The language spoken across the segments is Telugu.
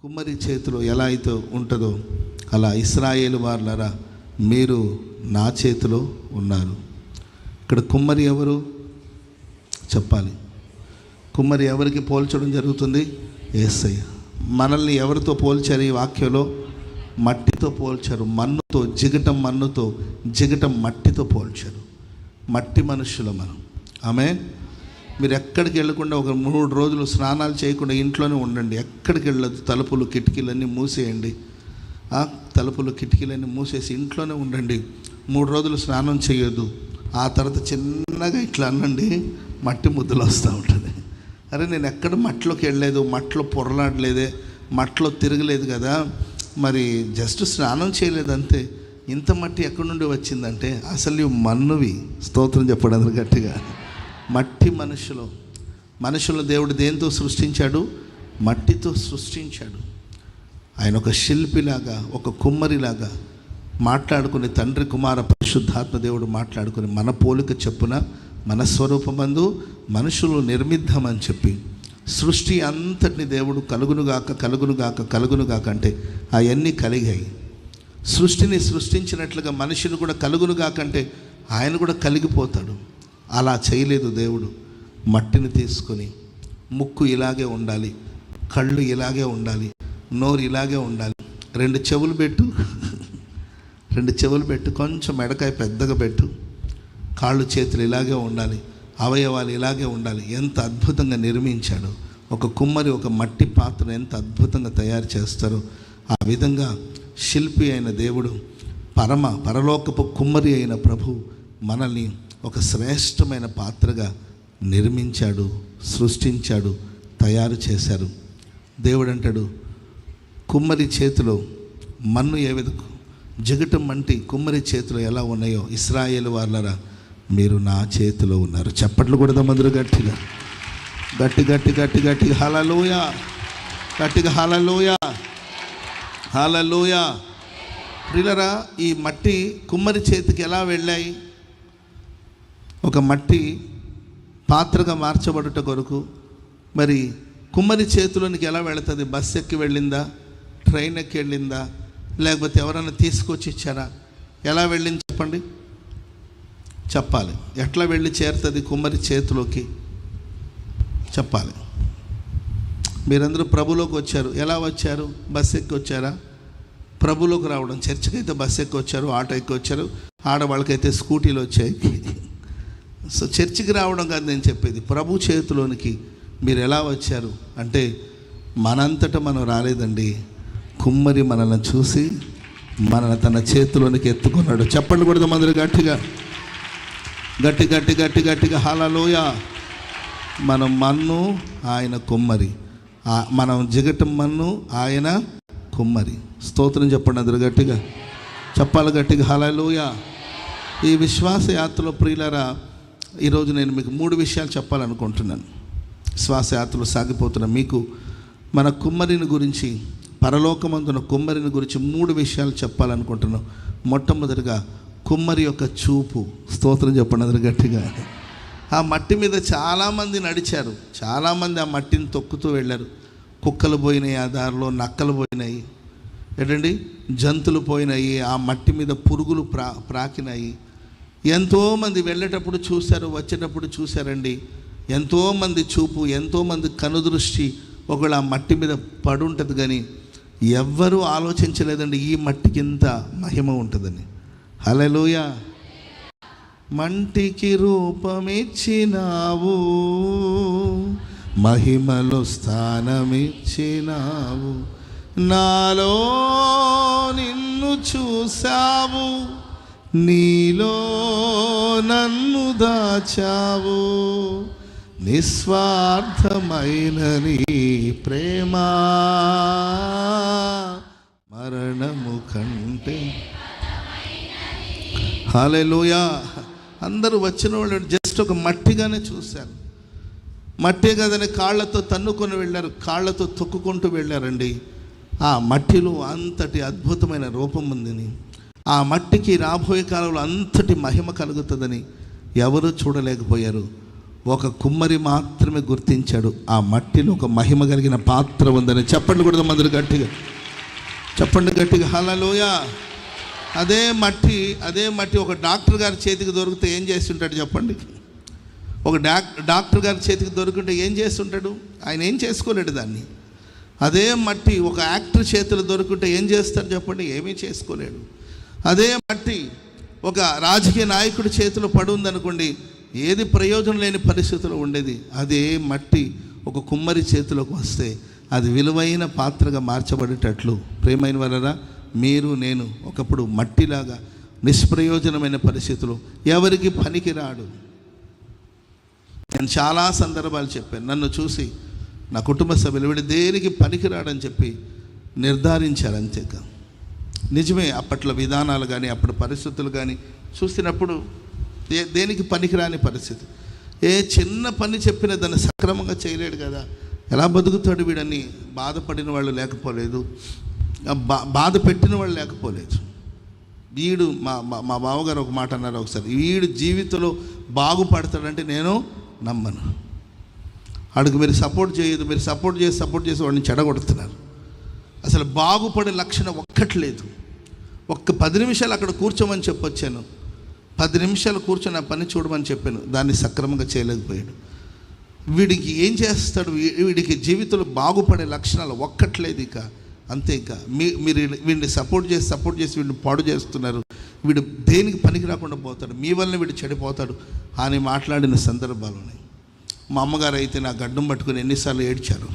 కుమ్మరి చేతిలో ఎలా అయితే ఉంటుందో అలా ఇశ్రాయేలు వారులారా మీరు నా చేతిలో ఉన్నారు. ఇక్కడ కుమ్మరి ఎవరు చెప్పాలి? కుమ్మరి ఎవరికి పోల్చడం జరుగుతుంది? యేసయ్య. మనల్ని ఎవరితో పోల్చారు ఈ వాక్యంలో? మట్టితో పోల్చారు. మన్నుతో, జిగటం మట్టితో పోల్చారు. మట్టి మనుషులు మనం. ఆమేన్. మీరు ఎక్కడికి వెళ్ళకుండా ఒక 3 రోజులు స్నానాలు చేయకుండా ఇంట్లోనే ఉండండి. ఎక్కడికి వెళ్ళదు. తలుపులు కిటికీలన్నీ మూసేయండి. తలుపులు కిటికీలన్నీ మూసేసి ఇంట్లోనే ఉండండి. 3 రోజులు స్నానం చేయొద్దు. ఆ తర్వాత చిన్నగా ఇట్లా అనండి, మట్టి ముద్దలు వస్తూ ఉంటుంది. అరే నేను ఎక్కడ మట్టిలోకి వెళ్ళలేదు, మట్టిలో పొరలాడలేదే, మట్టిలో తిరగలేదు కదా, మరి జస్ట్ స్నానం చేయలేదు అంతే. ఇంత మట్టి ఎక్కడి నుండి వచ్చిందంటే అసలు నీవు మన్నువి. స్తోత్రం చెప్పడం అందరూ గట్టిగా. మట్టి మనుషులు దేవుడు దేంతో సృష్టించాడు? మట్టితో సృష్టించాడు. ఆయన ఒక శిల్పిలాగా, ఒక కుమ్మరిలాగా మాట్లాడుకుని, తండ్రి కుమార పరిశుద్ధాత్మ దేవుడు మాట్లాడుకుని మన పోలిక చెప్పున మన స్వరూపమందు మనుషులు నిర్మిద్దామని చెప్పి సృష్టి అంతటిని దేవుడు కలుగునుగాక అంటే అవన్నీ కలిగాయి. సృష్టిని సృష్టించినట్లుగా మనుషులు కూడా కలుగునుగాక అంటే ఆయన కూడా కలిగిపోతాడు. అలా చేయలేదు దేవుడు. మట్టిని తీసుకొని ముక్కు ఇలాగే ఉండాలి, కళ్ళు ఇలాగే ఉండాలి, నోరు ఇలాగే ఉండాలి, 2 చెవులు పెట్టు, కొంచెం మెడకాయ పెద్దగా పెట్టు, కాళ్ళు చేతులు ఇలాగే ఉండాలి, అవయవాలు ఇలాగే ఉండాలి. ఎంత అద్భుతంగా నిర్మించాడు. ఒక కుమ్మరి ఒక మట్టి పాత్రను ఎంత అద్భుతంగా తయారు చేస్తారో ఆ విధంగా శిల్పి అయిన దేవుడు, పరలోకపు కుమ్మరి అయిన ప్రభు మనల్ని ఒక శ్రేష్టమైన పాత్రగా నిర్మించాడు, సృష్టించాడు, తయారు చేశారు. దేవుడు అంటాడు, కుమ్మరి చేతిలో మన్ను ఏ విధంగా జిగటం మంటి కుమ్మరి చేతిలో ఎలా ఉన్నాయో ఇశ్రాయేలు వారులారా మీరు నా చేతిలో ఉన్నారు. చప్పట్లు కూడా మందరు గట్టిగా హల్లెలూయా, గట్టిగా హల్లెలూయా. ప్రియులారా, ఈ మట్టి కుమ్మరి చేతికి ఎలా వెళ్ళాయి? ఒక మట్టి పాత్రగా మార్చబడుట కొరకు మరి కుమ్మరి చేతిలోనికి ఎలా వెళుతుంది? బస్సు ఎక్కి వెళ్ళిందా, ట్రైన్ ఎక్కి వెళ్ళిందా, లేకపోతే ఎవరైనా తీసుకొచ్చి ఇచ్చారా? ఎలా వెళ్ళింది చెప్పాలి. ఎట్లా వెళ్ళి చేరుతుంది కుమ్మరి చేతిలోకి? చెప్పాలి. మీరందరూ ప్రభులోకి వచ్చారు. ఎలా వచ్చారు? బస్సు ఎక్కి వచ్చారా? ప్రభులోకి రావడం, చర్చికి అయితే బస్సు ఎక్కి వచ్చారు, ఆటో ఎక్కి వచ్చారు, ఆడవాళ్ళకైతే స్కూటీలు వచ్చాయి. సో చర్చికి రావడం కాదు నేను చెప్పేది, ప్రభు చేతిలోనికి మీరు ఎలా వచ్చారు అంటే మనంతటా మనం రాలేదండి. కుమ్మరి మనల్ని చూసి మనల్ని తన చేతిలోనికి ఎత్తుకున్నాడు. చెప్పండి కూడా మందరు గట్టిగా హల్లెలూయా. మనం మన్ను, ఆయన కుమ్మరి. మనం జిగటం మన్ను, ఆయన కుమ్మరి. స్తోత్రం చెప్పండి అందరు గట్టిగా, చెప్పాలి గట్టిగా హల్లెలూయా. ఈ విశ్వాస యాత్రలో ప్రియులారా, ఈరోజు నేను మీకు 3 విషయాలు చెప్పాలనుకుంటున్నాను. విశ్వాస యాత్రలో సాగిపోతున్న మీకు మన కుమ్మరిని గురించి, పరలోకమందున కుమ్మరిని గురించి 3 విషయాలు చెప్పాలనుకుంటున్నాను. మొట్టమొదటిగా కుమ్మరి యొక్క చూపు. స్తోత్రం చెప్పండి అందరు గట్టిగా. ఆ మట్టి మీద చాలామంది నడిచారు, చాలామంది ఆ మట్టిని తొక్కుతూ వెళ్ళారు. కుక్కలు పోయినాయి, ఆ దారిలో నక్కలు పోయినాయి, ఏంటండి జంతువులు పోయినాయి, ఆ మట్టి మీద పురుగులు ప్రాకినాయి. ఎంతోమంది వెళ్ళేటప్పుడు చూశారు, వచ్చేటప్పుడు చూశారండి. ఎంతోమంది చూపు, ఎంతోమంది కనుదృష్టి ఒకవేళ ఆ మట్టి మీద పడుంటుంది, కానీ ఎవ్వరూ ఆలోచించలేదండి ఈ మట్టికి ఇంత మహిమ ఉంటుందని. హల్లెలూయా. మంటికి రూపమిచ్చినావు, మహిమలో స్థానమిచ్చినావు, నాలో నిన్ను చూసావు, నీలో నన్ను దాచావు, నిస్వార్థమైన నీ ప్రేమ మరణము కంటే. హల్లెలూయా. అందరూ వచ్చిన వాళ్ళు జస్ట్ ఒక మట్టిగానే చూశారు. మట్టే కదని కాళ్ళతో తన్నుకొని వెళ్ళారు, కాళ్ళతో తొక్కుకుంటూ వెళ్ళారండి. ఆ మట్టిలో అంతటి అద్భుతమైన రూపం ఉందని, ఆ మట్టికి రాబోయే కాలంలో అంతటి మహిమ కలుగుతుందని ఎవరూ చూడలేకపోయారు. ఒక కుమ్మరి మాత్రమే గుర్తించాడు, ఆ మట్టిలో ఒక మహిమ కలిగిన పాత్ర ఉందని. చెప్పండి కూడా అందరూ గట్టిగా, చెప్పండి గట్టిగా హల్లెలూయా. అదే మట్టి ఒక డాక్టర్ గారి చేతికి దొరికితే ఏం చేస్తుంటాడు చెప్పండి? ఒక డాక్టర్ గారి చేతికి దొరికితే ఏం చేస్తుంటాడు? ఆయన ఏం చేసుకోలేడు దాన్ని. అదే మట్టి ఒక యాక్టర్ చేతులు దొరికితే ఏం చేస్తాడు చెప్పండి? ఏమీ చేసుకోలేడు. అదే మట్టి ఒక రాజకీయ నాయకుడి చేతిలో పడి ఉందనుకోండి, ఏది ప్రయోజనం లేని పరిస్థితులు ఉండేది. అదే మట్టి ఒక కుమ్మరి చేతిలోకి వస్తే అది విలువైన పాత్రగా మార్చబడేటట్లు ప్రియమైన వారరా, మీరు నేను ఒకప్పుడు మట్టిలాగా నిష్ప్రయోజనమైన పరిస్థితులు, ఎవరికి పనికిరాడు. నేను చాలా సందర్భాలు చెప్పాను, నన్ను చూసి నా కుటుంబ సభ్యులు వీడు దేనికి పనికిరాడని చెప్పి నిర్ధారించారు. అంతేకా నిజమే, అప్పట్లో విధానాలు కానీ అప్పటి పరిస్థితులు కానీ చూసినప్పుడు దేనికి పనికిరాని పరిస్థితి. ఏ చిన్న పని చెప్పినా దాన్ని సక్రమంగా చేయలేడు కదా, ఎలా బతుకుతాడు వీడని బాధపడిన వాళ్ళు లేకపోలేదు, బాధ పెట్టిన వాళ్ళు లేకపోలేదు. వీడు మా బావగారు ఒక మాట అన్నారు ఒకసారి, వీడు జీవితంలో బాగుపడతాడంటే నేను నమ్మను. వాడికి మీరు సపోర్ట్ చేయదు, మీరు సపోర్ట్ చేసి వాడిని చెడగొడుతున్నారు. అసలు బాగుపడే లక్షణం ఒక్కట్లేదు. ఒక్క 10 నిమిషాలు అక్కడ కూర్చోమని చెప్పొచ్చాను, 10 నిమిషాలు కూర్చొని ఆ పని చూడమని చెప్పాను, దాన్ని సక్రమంగా చేయలేకపోయాడు. వీడికి ఏం చేస్తాడు? వీడికి జీవితంలో బాగుపడే లక్షణాలు ఒక్కట్లేదు. ఇక అంతే, ఇక మీరు వీడిని సపోర్ట్ చేసి వీడిని పాడు చేస్తున్నారు, వీడు దేనికి పనికి రాకుండా పోతాడు, మీ వల్ల వీడు చెడిపోతాడు అని మాట్లాడిన సందర్భాలు ఉన్నాయి. మా అమ్మగారు అయితే నా గడ్డం పట్టుకుని ఎన్నిసార్లు ఏడ్చారు,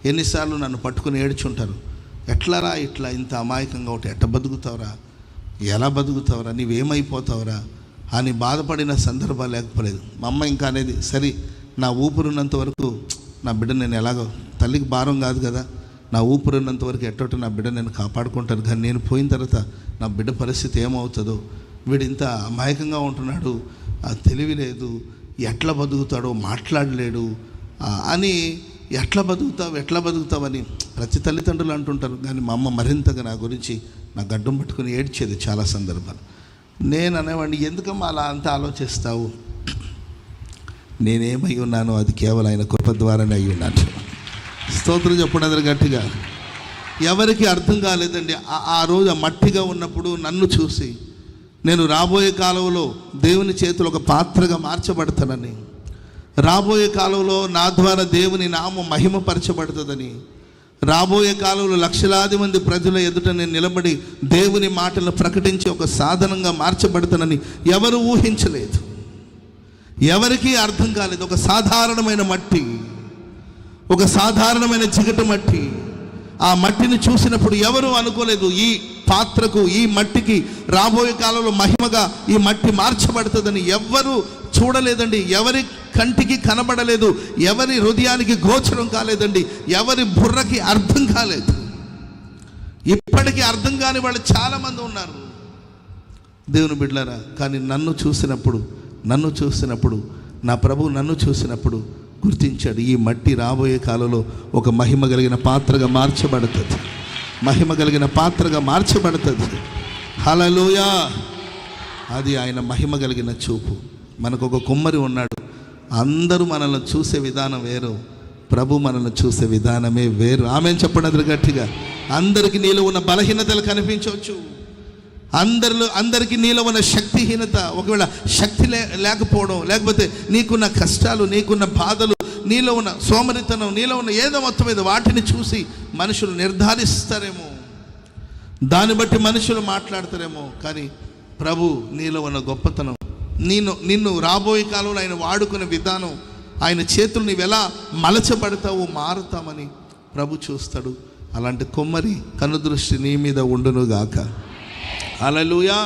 ఎన్నిసార్లు నన్ను పట్టుకుని ఏడ్చుంటారు. ఎట్లారా ఇట్లా ఇంత అమాయకంగా ఉంటే ఎట్ట బతుకుతావురా, ఎలా బతుకుతావురా, నీవేమైపోతావురా అని బాధపడిన సందర్భాలు లేకపోలేదు. మా అమ్మ ఇంకా అనేది, సరే నా ఊపిరినంత వరకు నా బిడ్డ నేను ఎలాగో, తల్లికి భారం కాదు కదా, నా ఊపిరినంత వరకు ఎట్టోటో నా బిడ్డ నేను కాపాడుకుంటాను, కానీ నేను పోయిన తర్వాత నా బిడ్డ పరిస్థితి ఏమవుతుందో, వీడు ఇంత అమాయకంగా ఉంటున్నాడు, తెలివి లేదు, ఎట్లా బతుకుతాడో మాట్లాడలేడు అని, ఎట్లా బతుకుతావని ప్రతి తల్లిదండ్రులు అంటుంటారు. కానీ మా అమ్మ మరింతగా నా గురించి నా గడ్డం పట్టుకుని ఏడ్చేది చాలా సందర్భాలు. నేను అనేవాడిని, ఎందుకమ్మా అలా అంతా ఆలోచిస్తావు, నేనేమై ఉన్నానో అది కేవలం ఆయన కృప ద్వారానే అయి ఉన్నాను. స్తోత్రం చెప్పండి అందరు గట్టిగా. ఎవరికి అర్థం కాలేదండి ఆ రోజు ఆ మట్టిగా ఉన్నప్పుడు నన్ను చూసి, నేను రాబోయే కాలంలో దేవుని చేతులు ఒక పాత్రగా మార్చబడతానని, రాబోయే కాలంలో నా ద్వారా దేవుని నామం మహిమపరచబడుతుందని, రాబోయే కాలంలో లక్షలాది మంది ప్రజల ఎదుట నేను నిలబడి దేవుని మాటలను ప్రకటించి ఒక సాధనంగా మార్చబడతానని ఎవరు ఊహించలేదు, ఎవరికీ అర్థం కాలేదు. ఒక సాధారణమైన మట్టి, ఒక సాధారణమైన జిగట మట్టి, ఆ మట్టిని చూసినప్పుడు ఎవరు అనుకోలేదు ఈ పాత్రకు, ఈ మట్టికి రాబోయే కాలంలో మహిమగా ఈ మట్టి మార్చబడుతుందని ఎవ్వరూ చూడలేదండి. ఎవరి కంటికి కనబడలేదు, ఎవరి హృదయానికి గోచరం కాలేదండి, ఎవరి బుర్రకి అర్థం కాలేదు. ఇప్పటికీ అర్థం కాని వాళ్ళు చాలామంది ఉన్నారు దేవుని బిడ్డలారా. కానీ నన్ను చూసినప్పుడు నా ప్రభువు నన్ను చూసినప్పుడు గుర్తించాడు, ఈ మట్టి రాబోయే కాలంలో ఒక మహిమ కలిగిన పాత్రగా మార్చబడుతుంది, మహిమ కలిగిన పాత్రగా మార్చబడుతుంది. హల్లెలూయా. అది ఆయన మహిమ కలిగిన చూపు. మనకు ఒక కుమ్మరి ఉన్నాడు, అందరూ మనల్ని చూసే విధానం వేరు, ప్రభు మనల్ని చూసే విధానమే వేరు. ఆమేన్ చెప్పండి అందరు గట్టిగా. అందరికీ నీలో ఉన్న బలహీనతలు కనిపించవచ్చు, అందరికీ నీలో ఉన్న శక్తిహీనత, ఒకవేళ శక్తి లేకపోవడం, లేకపోతే నీకున్న కష్టాలు, నీకున్న బాధలు, నీలో ఉన్న సోమరితనం, నీలో ఉన్న ఏదో మొత్తం మీద వాటిని చూసి మనుషులు నిర్ధారిస్తారేమో, దాన్ని బట్టి మనుషులు మాట్లాడతారేమో. కానీ ప్రభు నీలో ఉన్న గొప్పతనం, నిన్ను రాబోయే కాలంలో ఆయన వాడుకునే విధానం, ఆయన చేతులు నీవు ఎలా మలచబడతావో మారుతామని ప్రభు చూస్తాడు. అలాంటి కొమ్మరి కనుదృష్టి నీ మీద ఉండునుగాక. హల్లెలూయా.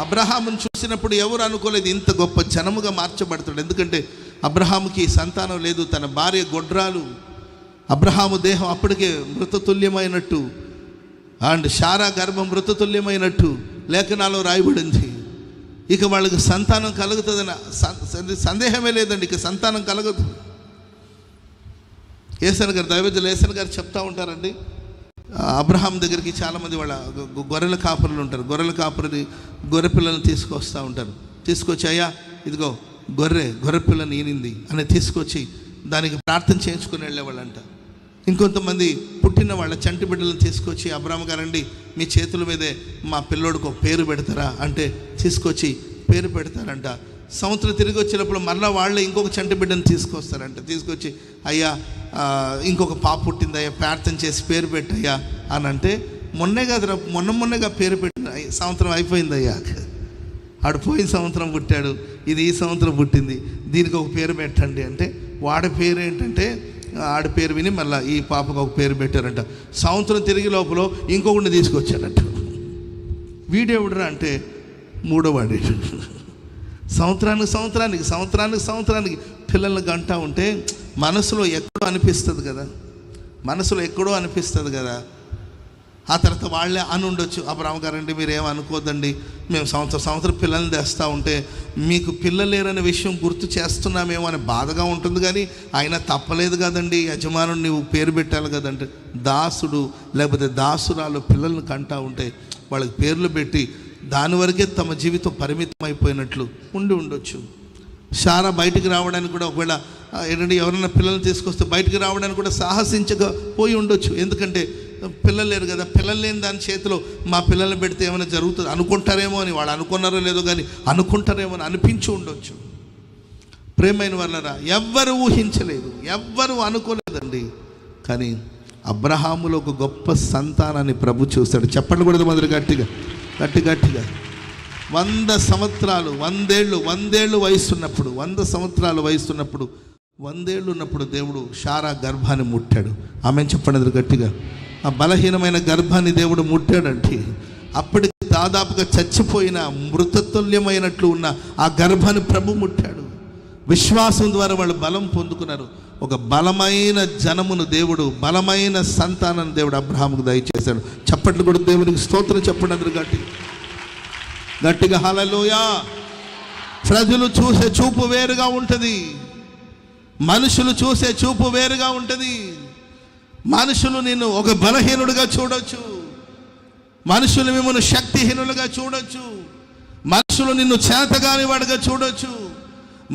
అబ్రహామును చూసినప్పుడు ఎవరు అనుకోలేదు ఇంత గొప్ప జనముగా మార్చబడతాడు. ఎందుకంటే అబ్రహాముకి సంతానం లేదు, తన భార్య గొడ్రాలు. అబ్రహాము దేహం అప్పటికే మృతతుల్యమైనట్టు, అండ్ శారా గర్భం మృతతుల్యమైనట్టు లేఖనాల్లో రాయబడింది. ఇక వాళ్ళకి సంతానం కలుగుతుందని సందేహమే లేదండి, ఇక సంతానం కలగదు. ఏసన్ గారు, దైవజనులు ఏసన్ గారు చెప్తా ఉంటారండి, అబ్రహాం దగ్గరికి చాలామంది వాళ్ళ గొర్రెల కాపరులు ఉంటారు, గొర్రెల కాపరిని గొర్రె పిల్లలను తీసుకొస్తూ ఉంటారు. తీసుకొచ్చి, అయ్యా ఇదిగో గొర్రె పిల్లని ఈనింది అని తీసుకొచ్చి దానికి ప్రార్థన చేయించుకుని వెళ్ళేవాళ్ళంట. ఇంకొంతమంది పుట్టిన వాళ్ళ చంటి బిడ్డలను తీసుకొచ్చి అబ్రాహ్మ గారండి మీ చేతుల మీదే మా పిల్లోడికి ఒక పేరు పెడతారా అంటే తీసుకొచ్చి పేరు పెడతారంట. సంవత్సరం తిరిగి వచ్చినప్పుడు మళ్ళీ వాళ్ళే ఇంకొక చంటి బిడ్డను తీసుకొస్తారంట. తీసుకొచ్చి అయ్యా ఇంకొక పాప పుట్టిందయ్యా ప్రార్థన చేసి పేరు పెట్టయ్యా అని అంటే మొన్నగా పేరు పెట్టిన సంవత్సరం అయిపోయిందయ్యా, ఆడు పోయిన సంవత్సరం పుట్టాడు, ఇది ఈ సంవత్సరం పుట్టింది, దీనికి ఒక పేరు పెట్టండి అంటే వాడి పేరు ఏంటంటే ఆడి పేరు విని మళ్ళీ ఈ పాపకు ఒక పేరు పెట్టారంట. సంవత్సరం తిరిగి లోపల ఇంకొకరిని తీసుకొచ్చాడంట. వీడెవడరా అంటే మూడోవాడి. సంవత్సరానికి పిల్లల్ని గంట ఉంటే మనసులో ఎక్కడో అనిపిస్తుంది కదా. ఆ తర్వాత వాళ్ళే అని ఉండొచ్చు, అబ్రాహ్మ గారండి మీరు ఏమనుకోద్దండి, మేము సంవత్సరం పిల్లల్ని తెస్తూ ఉంటే మీకు పిల్లలు లేరనే విషయం గుర్తు చేస్తున్నామేమో అని బాధగా ఉంటుంది, కానీ అయినా తప్పలేదు కదండి, యజమానుడు నీవు పేరు పెట్టాలి కదంటే దాసుడు లేకపోతే దాసురాలు పిల్లల్ని కంటా ఉంటే వాళ్ళకి పేర్లు పెట్టి దాని వరకే తమ జీవితం పరిమితం అయిపోయినట్లు ఉండొచ్చు. శారా బయటికి రావడానికి కూడా ఒకవేళ ఏంటంటే ఎవరైనా పిల్లల్ని తీసుకొస్తే బయటికి రావడానికి కూడా సాహసించకపోయి ఉండొచ్చు. ఎందుకంటే పిల్లలు లేరు కదా, పిల్లలు లేని దాని చేతిలో మా పిల్లల్ని పెడితే ఏమైనా జరుగుతుంది అనుకుంటారేమో అని, వాళ్ళు అనుకున్నారో లేదో కానీ అనుకుంటారేమో అని అనిపించి ఉండొచ్చు. ప్రేమైన వాళ్ళరా, ఎవ్వరు ఊహించలేదు, ఎవ్వరు అనుకోలేదండి. కానీ అబ్రహాములో ఒక గొప్ప సంతానాన్ని ప్రభు చూస్తాడు. చెప్పండి కూడా మొదలు గట్టిగా 100 సంవత్సరాలు 100 ఏళ్ళు వయసున్నప్పుడు 100 సంవత్సరాల వయసున్నప్పుడు 100 ఏళ్ళు ఉన్నప్పుడు దేవుడు శారా గర్భాన్ని ముట్టాడు. ఆమె చెప్పండి గట్టిగా. ఆ బలహీనమైన గర్భాన్ని దేవుడు ముట్టాడంటే అప్పటికి దాదాపుగా చచ్చిపోయిన మృతతుల్యమైనట్లు ఉన్న ఆ గర్భాన్ని ప్రభు ముట్టాడు. విశ్వాసం ద్వారా వాళ్ళు బలం పొందుకున్నారు. ఒక బలమైన జనమును దేవుడు, బలమైన సంతానాన్ని దేవుడు అబ్రహాముకు దయచేశాడు. చప్పట్లు కూడా దేవునికి స్తోత్రం చెప్పండి అందరూ గట్టిగా హల్లెలూయా. ప్రజలు చూసే చూపు వేరుగా ఉంటుంది, మనుషులు చూసే చూపు వేరుగా ఉంటుంది. మనుషులు నిన్ను ఒక బలహీనుడిగా చూడొచ్చు, మనుషులు మిమ్మల్ని శక్తిహీనులుగా చూడొచ్చు, మనుషులు నిన్ను చేతగాని వాడిగా చూడొచ్చు,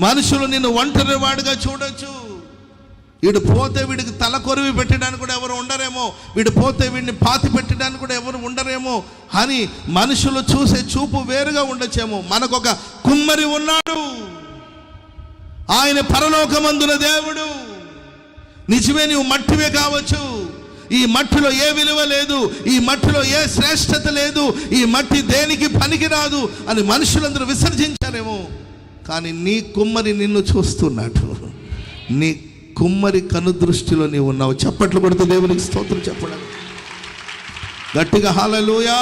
మనుషులు నిన్ను ఒంటరి వాడిగా చూడొచ్చు. వీడు పోతే వీడికి తల కొరివి పెట్టడానికి కూడా ఎవరు ఉండరేమో, వీడు పోతే వీడిని పాతి పెట్టడానికి కూడా ఎవరు ఉండరేమో అని మనుషులు చూసే చూపు వేరుగా ఉండొచ్చేమో. మనకొక కుమ్మరి ఉన్నాడు, ఆయన పరలోకమందున దేవుడు. నిజమే, నీవు మట్టివే కావచ్చు, ఈ మట్టిలో ఏ విలువ లేదు, ఈ మట్టిలో ఏ శ్రేష్టత లేదు, ఈ మట్టి దేనికి పనికిరాదు అని మనుషులందరూ విసర్జించారేమో. కానీ నీ కుమ్మరి నిన్ను చూస్తున్నాడు, నీ కుమ్మరి కనుదృష్టిలో నీవు ఉన్నావు. చప్పట్లు కొడుతూ దేవునికి స్తోత్రం చెప్పడం గట్టిగా హల్లెలూయా.